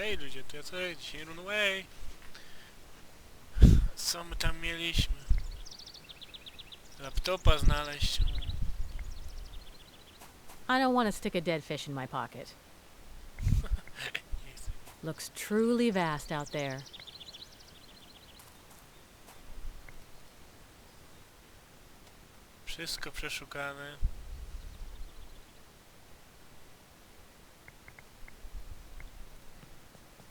Hej ludzie, to ja co dzisiaj Runaway. Co my tam mieliśmy? Laptopa znaleźć. I don't want to stick a dead fish in my pocket. Looks truly vast out there. Wszystko przeszukane.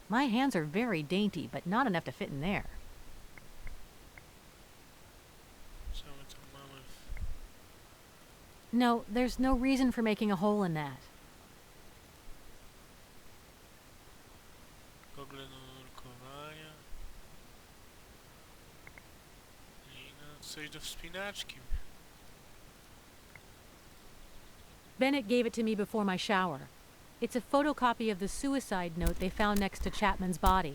My hands are very dainty, but not enough to fit in there. Co my tam mamy? No, there's no reason for making a hole in that. Gogle do nurkowania. I no, coś do wspinaczki. Bennett gave it to me before my shower. It's a photocopy of the suicide note they found next to Chapman's body.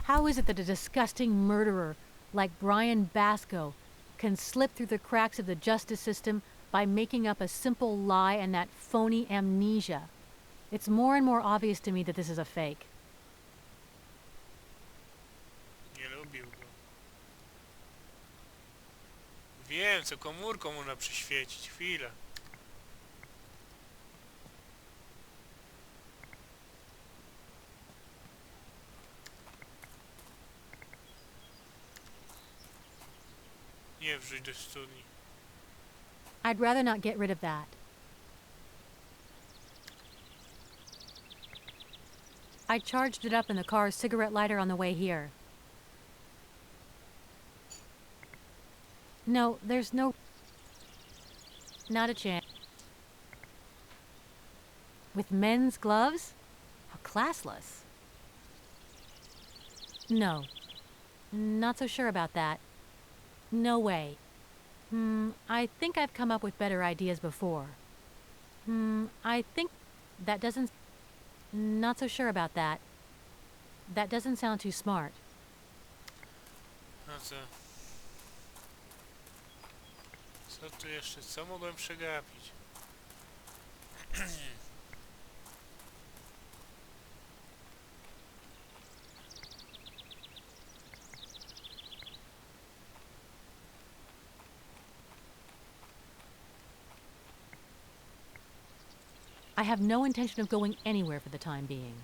How is it that a disgusting murderer like Brian Basco can slip through the cracks of the justice system by making up a simple lie and that phony amnesia? It's more and more obvious to me that this is a fake. Nie lubił go. Wiem, co komórką można przyświecić. Chwila. Nie wrzuć do studni. I'd rather not get rid of that. I charged it up in the car's cigarette lighter on the way here. No, there's no... Not a chance. With men's gloves? How classless. No. Not so sure about that. No way. I think I've come up with better ideas before. I think that doesn't... Not so sure about that. That doesn't sound too smart. No co? Co tu jeszcze? Co mogłem przegapić? I have no intention of going anywhere for the time being.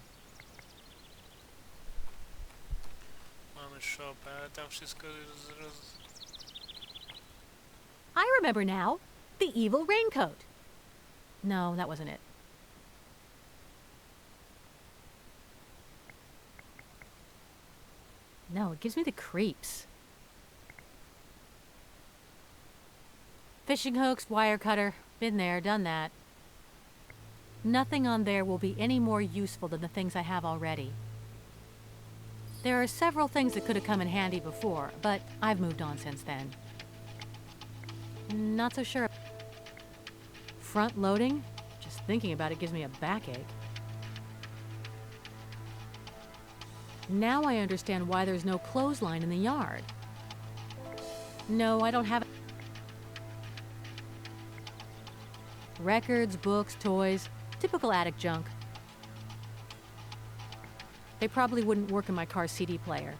Mamy shopę, ale tam wszystko I remember now. The evil raincoat. No, that wasn't it. No, it gives me the creeps. Fishing hooks, wire cutter. Been there, done that. Nothing on there will be any more useful than the things I have already. There are several things that could have come in handy before, but I've moved on since then. Not so sure. Front loading? Just thinking about it gives me a backache. Now I understand why there's no clothesline in the yard. No, I don't have it. Records, books, toys. Typical attic junk. They probably wouldn't work in my car's CD player.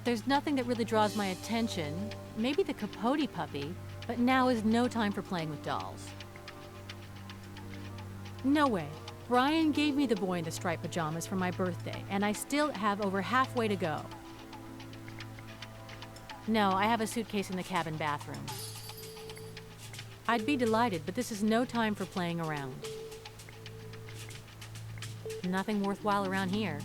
There's nothing that really draws my attention. Maybe the Capote puppy, but now is no time for playing with dolls. No way. Brian gave me the boy in the striped pajamas for my birthday, and I still have over halfway to go. No, I have a suitcase in the cabin bathroom. I'd be delighted, but this is no time for playing around. Nothing worthwhile around here.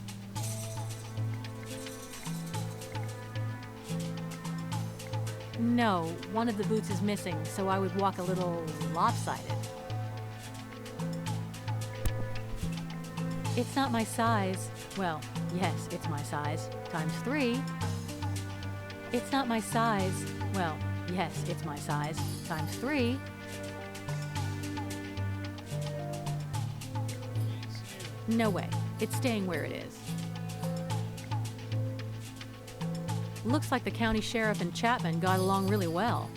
No, one of the boots is missing, so I would walk a little lopsided. It's not my size. Well, yes, it's my size, times 3. It's not my size. Well, yes, it's my size, times 3. No way. It's staying where it is. Looks like the county sheriff and Chapman got along really well.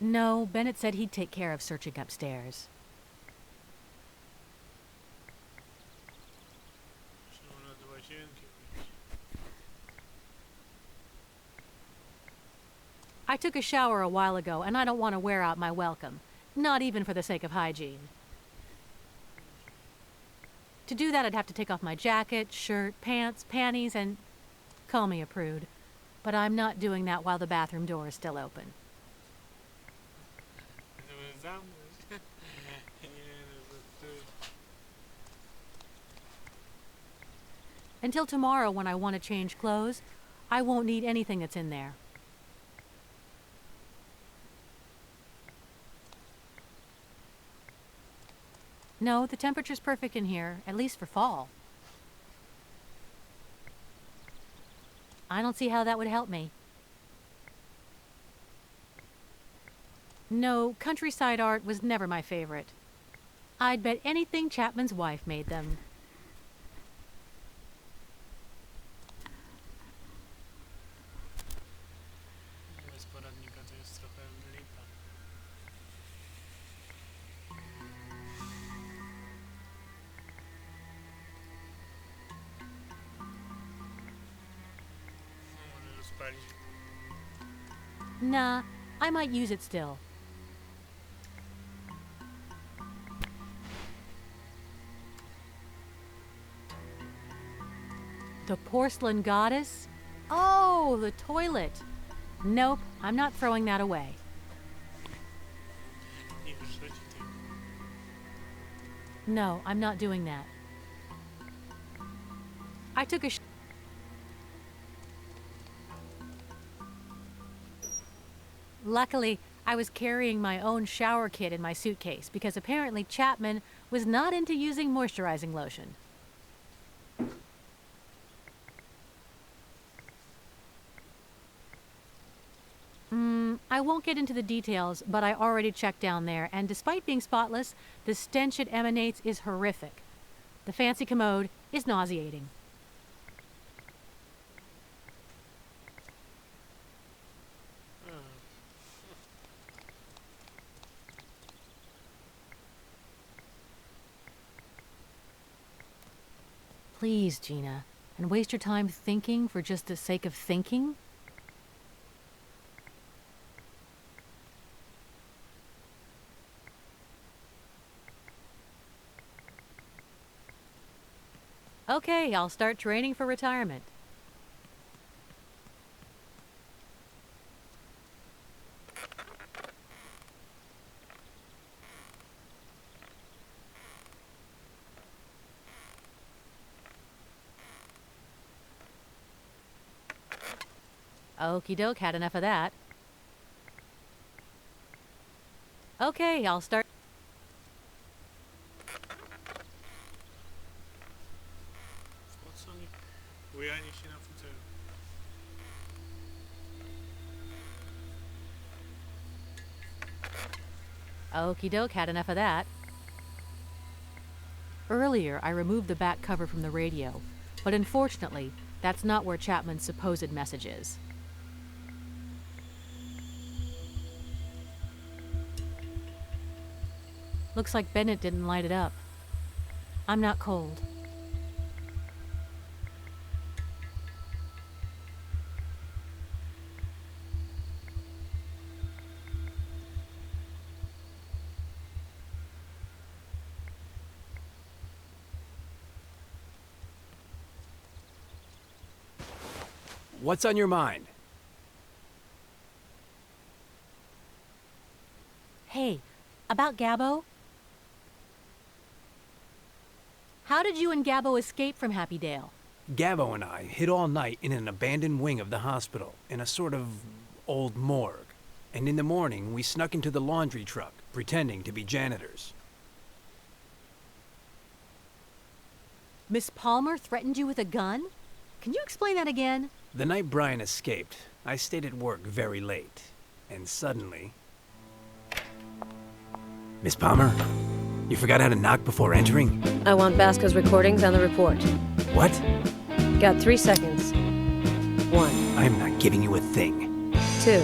No, Bennett said he'd take care of searching upstairs. Trzeba do łazienki. I took a shower a while ago, and I don't want to wear out my welcome. Not even for the sake of hygiene. To do that, I'd have to take off my jacket, shirt, pants, panties, and... Call me a prude. But I'm not doing that while the bathroom door is still open. Żeby zamknąć. Nie, no żartuję. Until tomorrow, when I want to change clothes, I won't need anything that's in there. No, the temperature's perfect in here, at least for fall. I don't see how that would help me. No, countryside art was never my favorite. I'd bet anything Chapman's wife made them. Bez poradnika to jest trochę lipa. Może rozpalić. Nah, I might use it still. The porcelain goddess? Oh, the toilet. Nope, I'm not throwing that away. Nie wyrzuci tego. No, I'm not doing that. I took a Luckily, I was carrying my own shower kit in my suitcase because apparently Chapman was not into using moisturizing lotion. I won't get into the details, but I already checked down there, and despite being spotless, the stench it emanates is horrific. The fancy commode is nauseating. Please, Gina, and waste your time thinking for just the sake of thinking? Okay, I'll start training for retirement. Okie doke, had enough of that. Okay, I'll start. Po co mi bujanie się na fotelu? Okie doke, had enough of that. Earlier, I removed the back cover from the radio, but unfortunately, that's not where Chapman's supposed message is. Looks like Bennett didn't light it up. I'm not cold. What's on your mind? Hey, about Gabbo? How did you and Gabbo escape from Happy Dale? Gabbo and I hid all night in an abandoned wing of the hospital, in a sort of old morgue. And in the morning, we snuck into the laundry truck, pretending to be janitors. Miss Palmer threatened you with a gun? Can you explain that again? The night Brian escaped, I stayed at work very late. And suddenly... Miss Palmer, you forgot how to knock before entering? I want Basco's recordings and the report. What? Got 3 seconds. 1, I'm not giving you a thing. 2.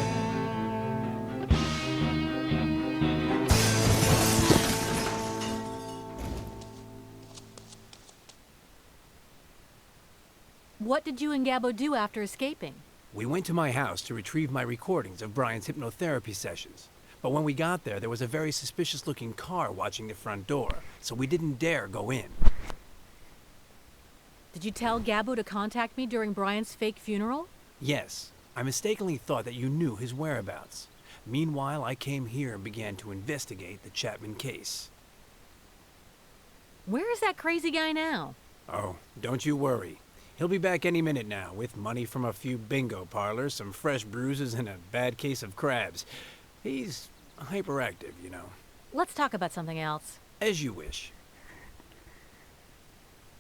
What did you and Gabbo do after escaping? We went to my house to retrieve my recordings of Brian's hypnotherapy sessions. But when we got there, there was a very suspicious-looking car watching the front door, so we didn't dare go in. Did you tell Gabbo to contact me during Brian's fake funeral? Yes, I mistakenly thought that you knew his whereabouts. Meanwhile, I came here and began to investigate the Chapman case. Where is that crazy guy now? Oh, don't you worry. He'll be back any minute now, with money from a few bingo parlors, some fresh bruises, and a bad case of crabs. He's hyperactive, you know. Let's talk about something else. As you wish.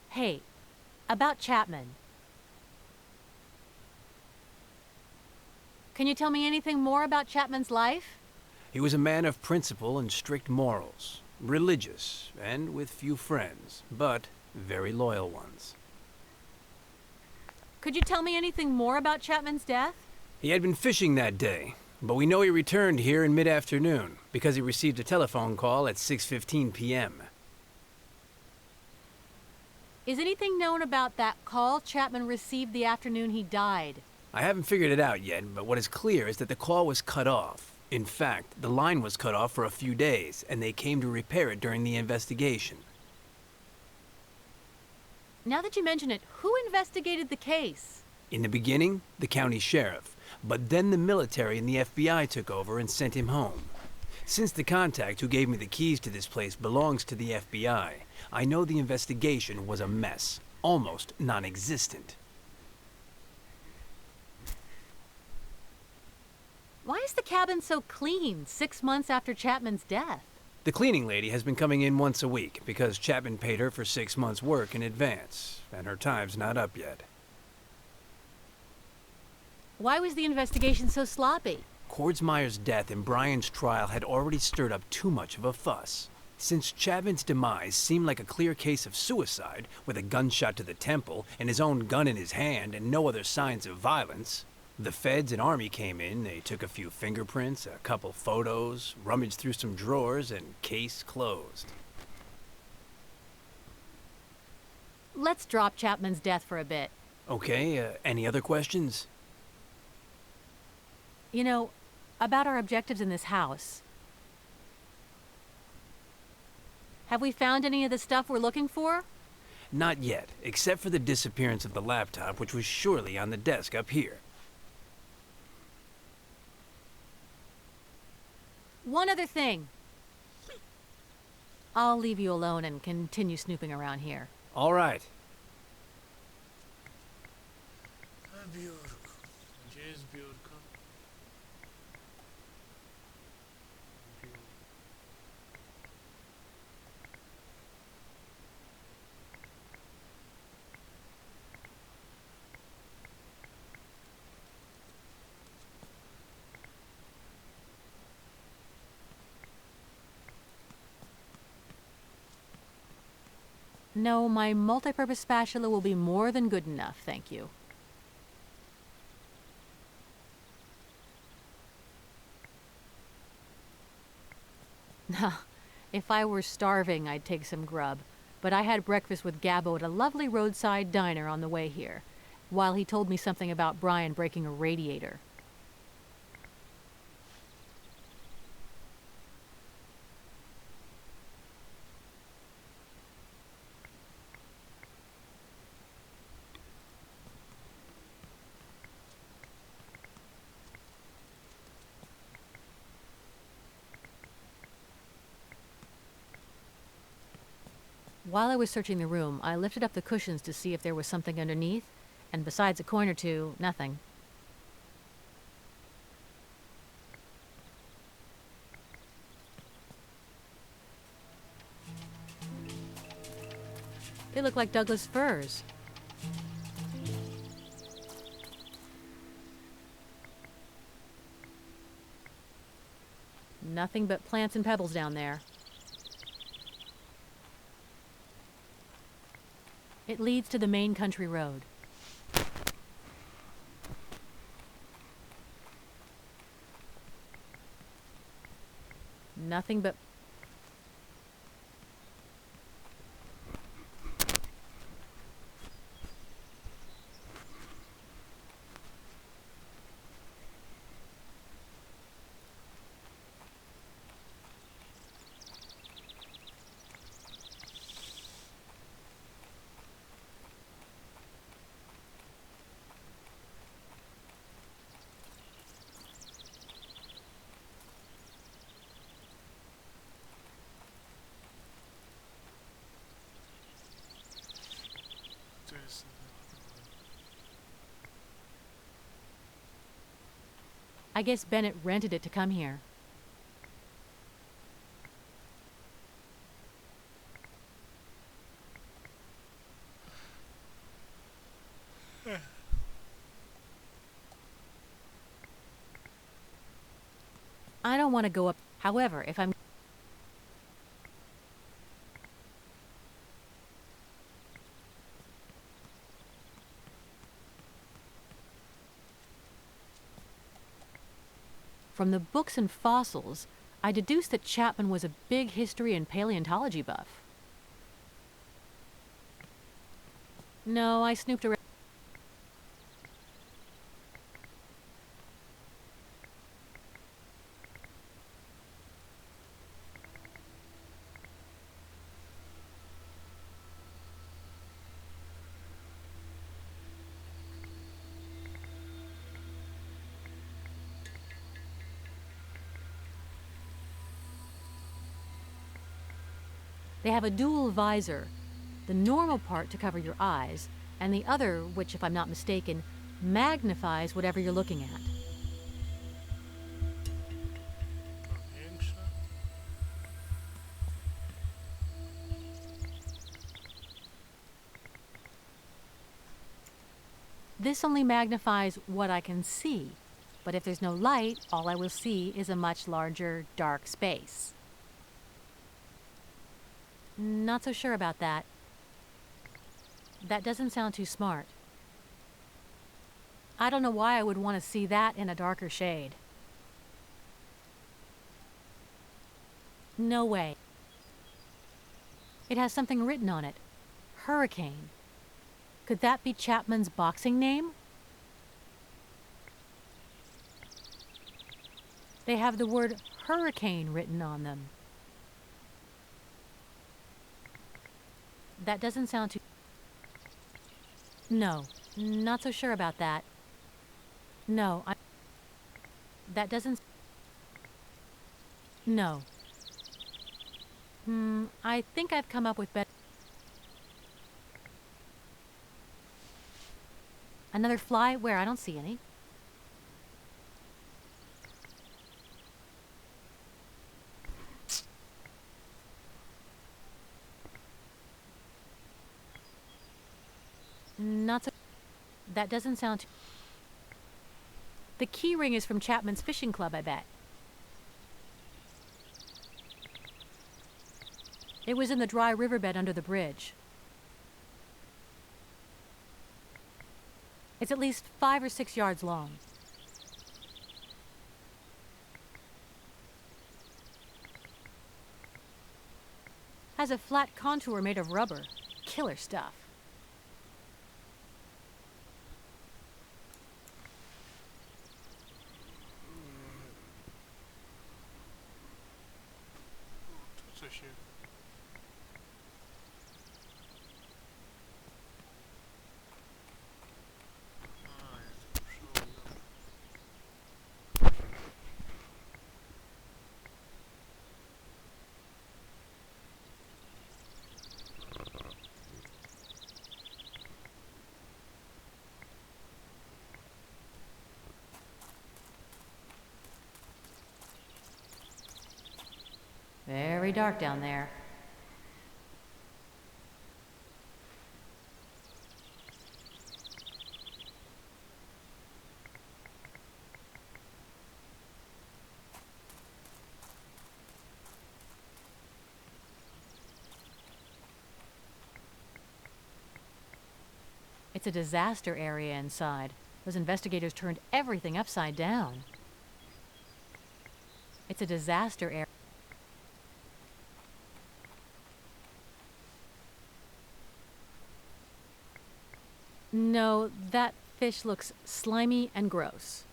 Hey, about Chapman. Can you tell me anything more about Chapman's life? He was a man of principle and strict morals, religious, and with few friends, but very loyal ones. Could you tell me anything more about Chapman's death? He had been fishing that day, but we know he returned here in mid-afternoon because he received a telephone call at 6:15 p.m. Is anything known about that call Chapman received the afternoon he died? I haven't figured it out yet, but what is clear is that the call was cut off. In fact, the line was cut off for a few days, and they came to repair it during the investigation. Now that you mention it, who investigated the case? In the beginning, the county sheriff, but then the military and the FBI took over and sent him home. Since the contact who gave me the keys to this place belongs to the FBI, I know the investigation was a mess, almost non-existent. Why is the cabin so clean 6 months after Chapman's death? The cleaning lady has been coming in once a week because Chapman paid her for 6 months' work in advance, and her time's not up yet. Why was the investigation so sloppy? Kordsmeyer's death and Brian's trial had already stirred up too much of a fuss. Since Chapman's demise seemed like a clear case of suicide, with a gunshot to the temple and his own gun in his hand and no other signs of violence, the feds and army came in, they took a few fingerprints, a couple photos, rummaged through some drawers, and case closed. Let's drop Chapman's death for a bit. Okay, any other questions? You know, about our objectives in this house. Have we found any of the stuff we're looking for? Not yet, except for the disappearance of the laptop, which was surely on the desk up here. One other thing. I'll leave you alone and continue snooping around here. All right. No, my multi-purpose spatula will be more than good enough, thank you. If I were starving, I'd take some grub. But I had breakfast with Gabbo at a lovely roadside diner on the way here, while he told me something about Brian breaking a radiator. While I was searching the room, I lifted up the cushions to see if there was something underneath, and besides a coin or two, nothing. They look like Douglas firs. Nothing but plants and pebbles down there. It leads to the main country road. Nothing but... I guess Bennett rented it to come here. I don't want to go up. However, if I'm... From the books and fossils, I deduced that Chapman was a big history and paleontology buff. No, I snooped around. They have a dual visor, the normal part to cover your eyes, and the other, which, if I'm not mistaken, magnifies whatever you're looking at. Powiększa. This only magnifies what I can see, but if there's no light, all I will see is a much larger, dark space. Not so sure about that. That doesn't sound too smart. I don't know why I would want to see that in a darker shade. No way. It has something written on it. Hurricane. Could that be Chapman's boxing name? They have the word hurricane written on them. That doesn't sound too... No, not so sure about that. No, that doesn't... No. I think I've come up with better... Another fly? Where? I don't see any. Not so... That doesn't sound too... The key ring is from Chapman's Fishing Club, I bet. It was in the dry riverbed under the bridge. It's at least 5 or 6 yards long. Has a flat contour made of rubber. Killer stuff. Tu coś jest. A, jest to przewrotny. Very dark down there. It's a disaster area inside. Those investigators turned everything upside down. It's a disaster area. No, that fish looks slimy and gross.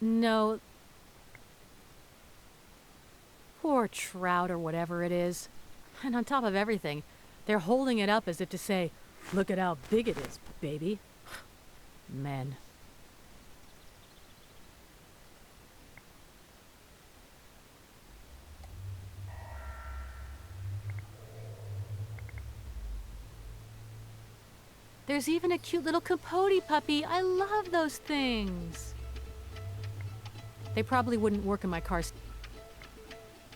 No. Poor trout or whatever it is. And on top of everything, they're holding it up as if to say, "Look at how big it is, baby." Men. There's even a cute little capote puppy. I love those things. They probably wouldn't work in my car.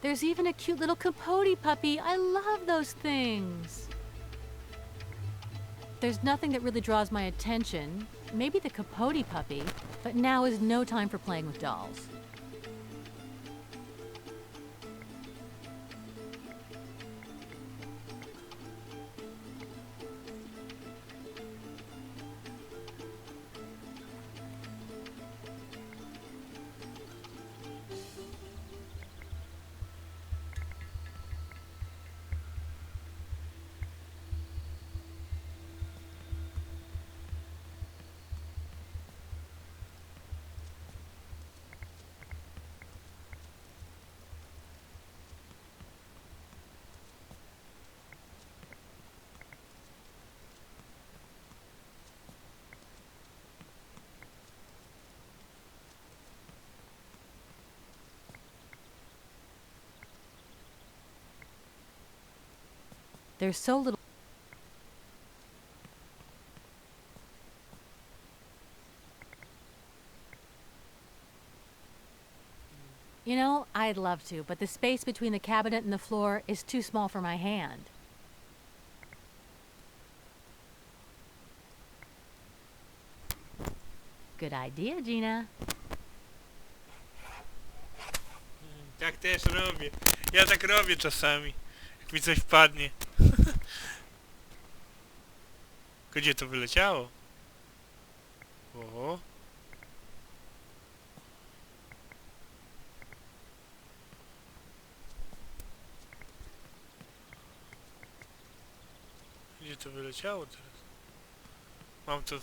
There's even a cute little Capote puppy. I love those things. There's nothing that really draws my attention. Maybe the Capote puppy, but now is no time for playing with dolls. There's so little. You know, I'd love to, but the space between the cabinet and the floor is too small for my hand. Good idea, Gina. Tak też robię. Ja tak robię czasami. Jak mi coś wpadnie. Gdzie to wyleciało? O. Gdzie to wyleciało teraz? Mam to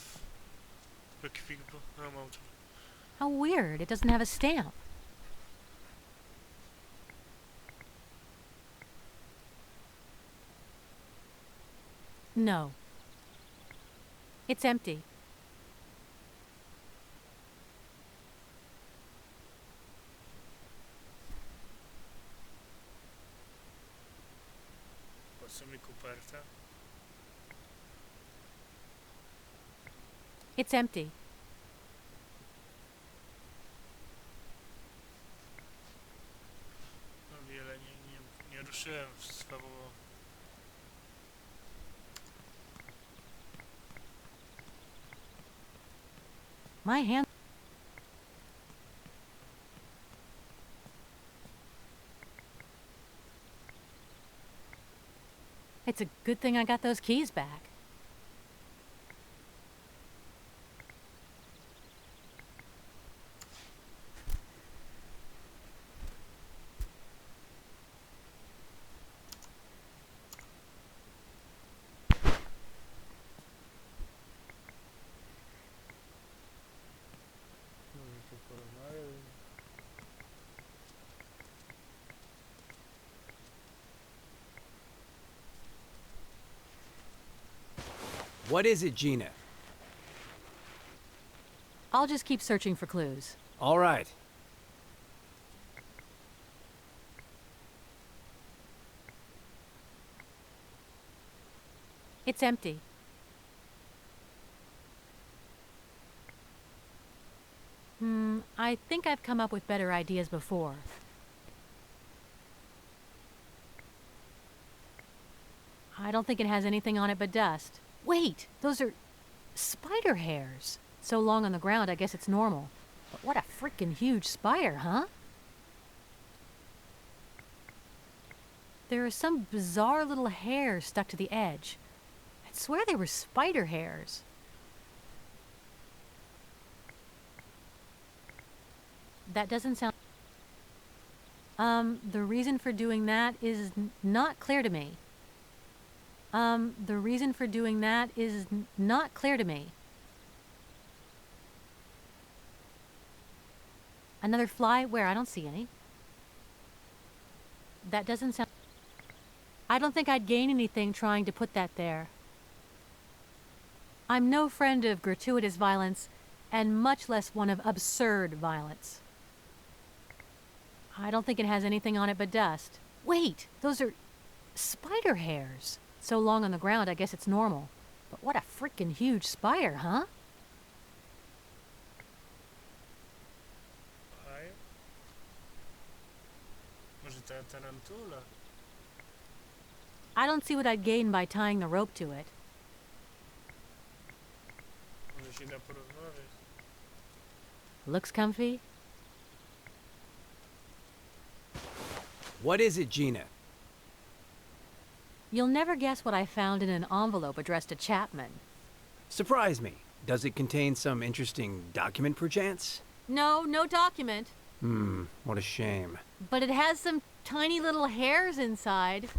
w ekwipunku. No, mam to. How weird, it doesn't have a stamp. No. It's empty. Po co mi koperta? It's empty. No wiele nie ruszyłem słabo. My hand. It's a good thing I got those keys back. What is it, Gina? I'll just keep searching for clues. All right. It's empty. I think I've come up with better ideas before. I don't think it has anything on it but dust. Wait, those are spider hairs. So long on the ground, I guess it's normal. But what a freaking huge spider, huh? There are some bizarre little hairs stuck to the edge. I'd swear they were spider hairs. That doesn't sound... the reason for doing that is not clear to me. The reason for doing that is not clear to me. Another fly? Where? I don't see any. That doesn't sound... I don't think I'd gain anything trying to put that there. I'm no friend of gratuitous violence, and much less one of absurd violence. I don't think it has anything on it but dust. Wait, those are spider hairs. So long on the ground, I guess it's normal. But what a freaking huge spider, huh? ta tarantula. I don't see what I'd gain by tying the rope to it. Może się da porozmawiać. Looks comfy? What is it, Gina? You'll never guess what I found in an envelope addressed to Chapman. Surprise me. Does it contain some interesting document, perchance? No document. What a shame. But it has some tiny little hairs inside.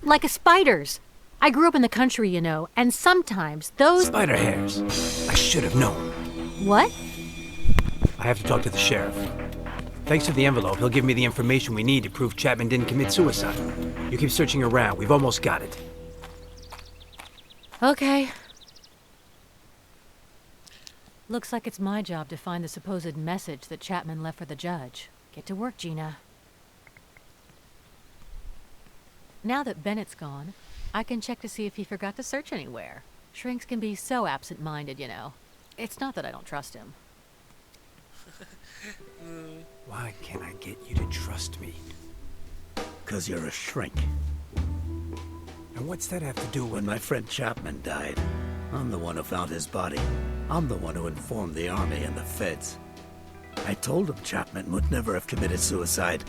Like a spider's. I grew up in the country, you know, and sometimes those... Spider hairs. I should have known. What? I have to talk to the sheriff. Thanks to the envelope, he'll give me the information we need to prove Chapman didn't commit suicide. You keep searching around. We've almost got it. Okay. Looks like it's my job to find the supposed message that Chapman left for the judge. Get to work, Gina. Now that Bennett's gone, I can check to see if he forgot to search anywhere. Shrinks can be so absent-minded, you know. It's not that I don't trust him. Why can't I get you to trust me? 'Cause you're a shrink. And what's that have to do with... When my friend Chapman died, I'm the one who found his body. I'm the one who informed the army and the feds. I told them Chapman would never have committed suicide.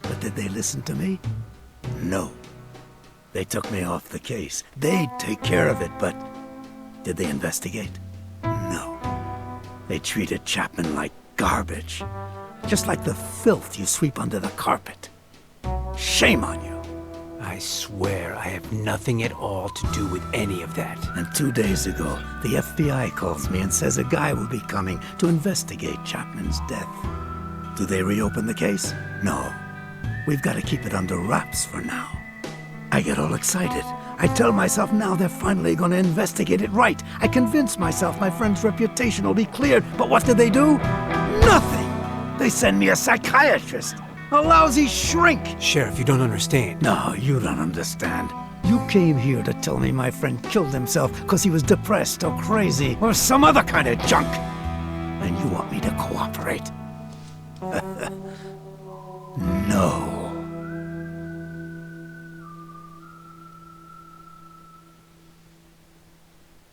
But did they listen to me? No. They took me off the case. They'd take care of it, but... Did they investigate? No. They treated Chapman like garbage. Just like the filth you sweep under the carpet. Shame on you. I swear I have nothing at all to do with any of that. And 2 days ago, the FBI calls me and says a guy will be coming to investigate Chapman's death. Do they reopen the case? No. We've got to keep it under wraps for now. I get all excited. I tell myself now they're finally going to investigate it right. I convince myself my friend's reputation will be cleared. But what do? Nothing! They send me a psychiatrist. A lousy shrink. Sheriff, you don't understand. No, you don't understand. You came here to tell me my friend killed himself because he was depressed or crazy or some other kind of junk. And you want me to cooperate? No.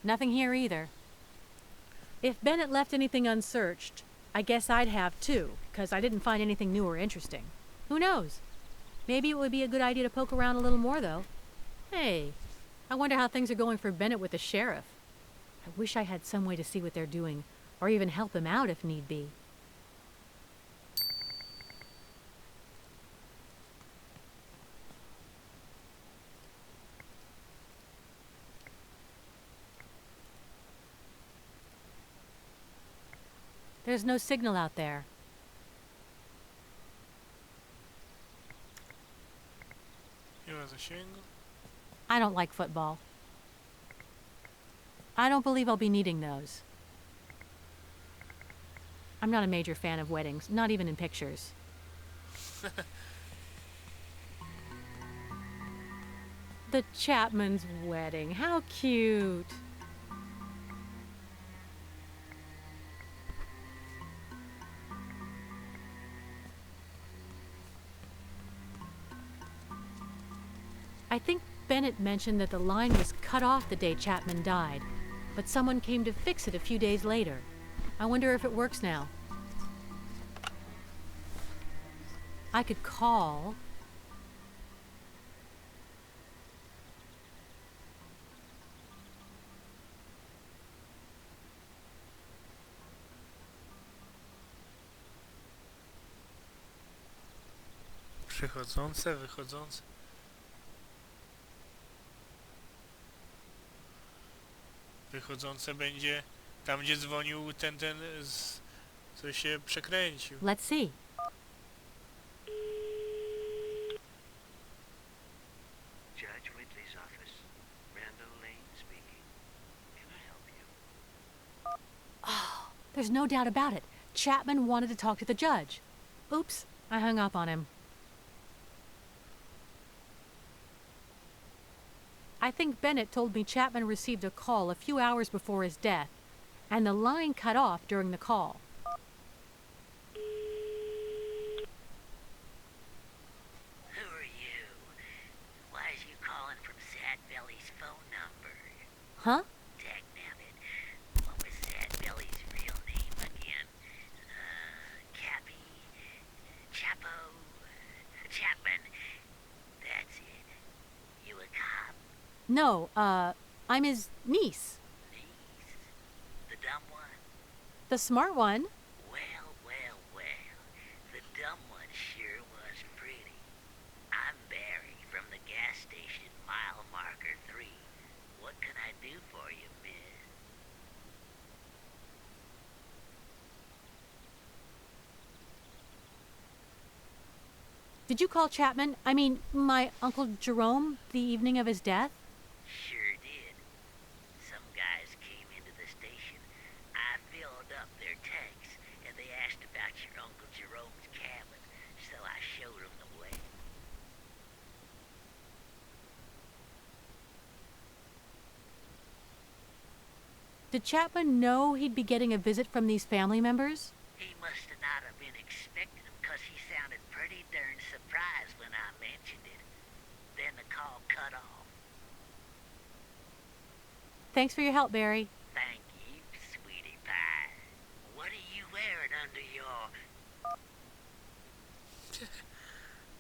Nothing here either. If Bennett left anything unsearched, I guess I'd have too, because I didn't find anything new or interesting. Who knows? Maybe it would be a good idea to poke around a little more, though. Hey, I wonder how things are going for Bennett with the sheriff. I wish I had some way to see what they're doing, or even help him out if need be. There's no signal out there. Nie ma zasięgu. I don't like football. I don't believe I'll be needing those. I'm not a major fan of weddings, not even in pictures. The Chapman's wedding, how cute. I think Bennett mentioned that the line was cut off the day Chapman died, but someone came to fix it a few days later. I wonder if it works now. I could call. Przychodzące, wychodzące. Wychodzące będzie tam, gdzie dzwonił ten co się przekręcił. Let's see. Judge Whitley's office. Randall Lane speaking. Can I help you? Oh, there's no doubt about it. Chapman wanted to talk to the judge. Oops, I hung up on him. I think Bennett told me Chapman received a call a few hours before his death, and the line cut off during the call. No, I'm his niece. Niece? The dumb one? The smart one. Well, well, well. The dumb one sure was pretty. I'm Barry from the gas station mile marker 3. What can I do for you, miss? Did you call Chapman? I mean, my Uncle Jerome, the evening of his death? Sure did. Some guys came into the station. I filled up their tanks, and they asked about your Uncle Jerome's cabin, so I showed them the way. Did Chapman know he'd be getting a visit from these family members? He must have not have been expecting them, 'cause he sounded pretty darn surprised when I mentioned it. Then the call cut off. Thanks for your help, Barry. Thank you, sweetie pie. What are you wearing under your...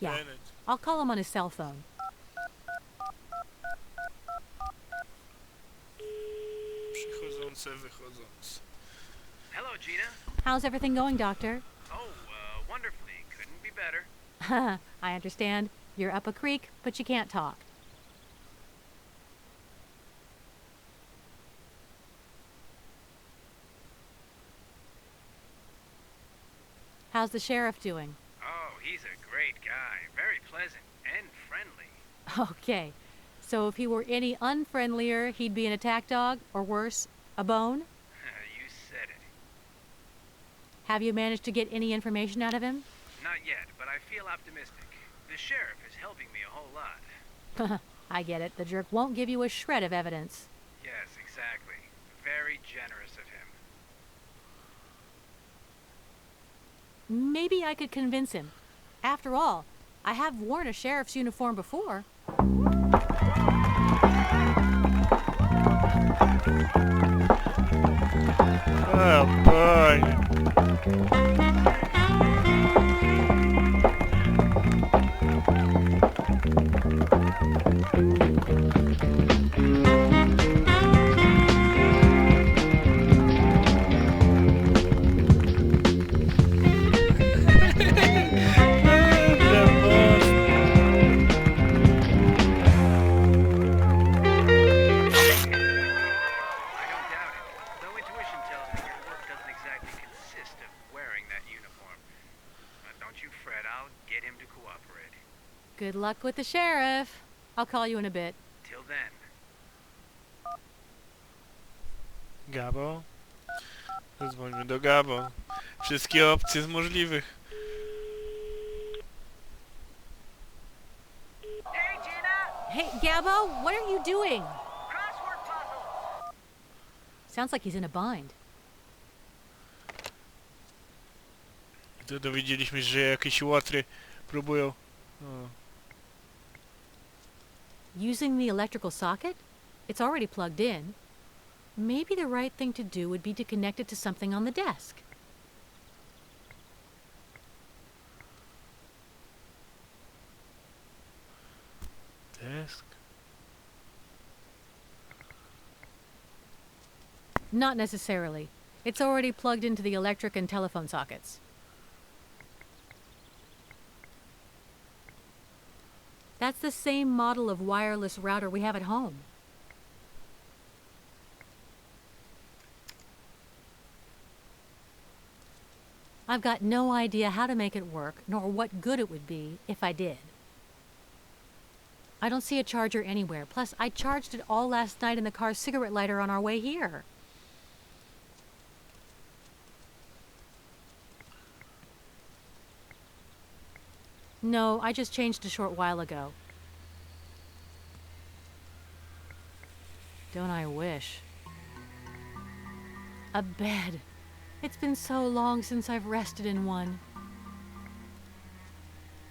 Yeah, Bennett. I'll call him on his cell phone. Przychodzące, wychodzące. Hello, Gina. How's everything going, Doctor? Oh, wonderfully. Couldn't be better. I understand. You're up a creek, but you can't talk. How's the sheriff doing? Oh, he's a great guy. Very pleasant and friendly. Okay, so if he were any unfriendlier, he'd be an attack dog, or worse, a bone? You said it. Have you managed to get any information out of him? Not yet, but I feel optimistic. The sheriff is helping me a whole lot. I get it. The jerk won't give you a shred of evidence. Yes, exactly. Very generous of him. Maybe I could convince him. After all, I have worn a sheriff's uniform before. Oh boy. I don't doubt it. Though intuition tells me your work doesn't exactly consist of wearing that uniform. Don't you fret. I'll get him to cooperate. Good luck with the sheriff. I'll call you in a bit. Till then. Gabo? Zadzwońmy do Gabo. Wszystkie opcje z możliwych. Hey, Gina! Hey, Gabo, what are you doing? Crossword puzzle! Sounds like he's in a bind. To dowiedzieliśmy się, że jakieś łatry próbują... O. Using the electrical socket? It's already plugged in. Maybe the right thing to do would be to connect it to something on the desk. Desk? Not necessarily. It's already plugged into the electric and telephone sockets. That's the same model of wireless router we have at home. I've got no idea how to make it work, nor what good it would be if I did. I don't see a charger anywhere. Plus, I charged it all last night in the car's cigarette lighter on our way here. No, I just changed a short while ago. Don't I wish? A bed. It's been so long since I've rested in one.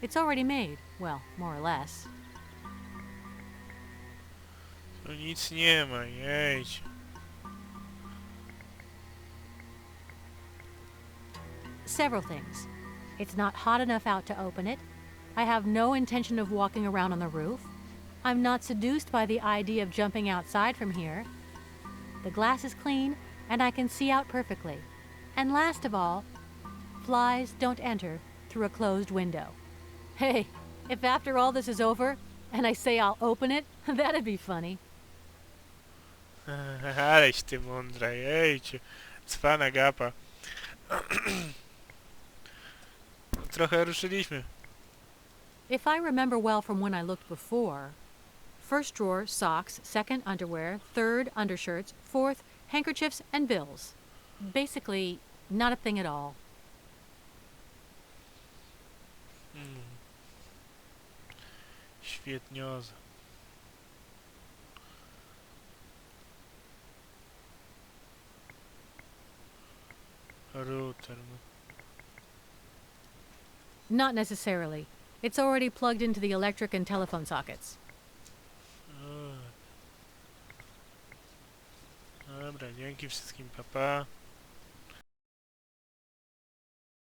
It's already made. Well, more or less. No nic nie ma, jedź. Several things. It's not hot enough out to open it. I have no intention of walking around on the roof. I'm not seduced by the idea of jumping outside from here. The glass is clean, and I can see out perfectly. And last of all, flies don't enter through a closed window. Hey, if after all this is over, and I say I'll open it, that'd be funny. Aleś ty mądra, jejciu. Cwana gapa. Trochę ruszyliśmy. If I remember well from when I looked before, first drawer, socks, second, underwear, third, undershirts, fourth, handkerchiefs and bills. Basically, not a thing at all. Świetnioza. Router. Not necessarily. It's already plugged into the electric and telephone sockets. Dobra, dzięki wszystkim, papa. Pa.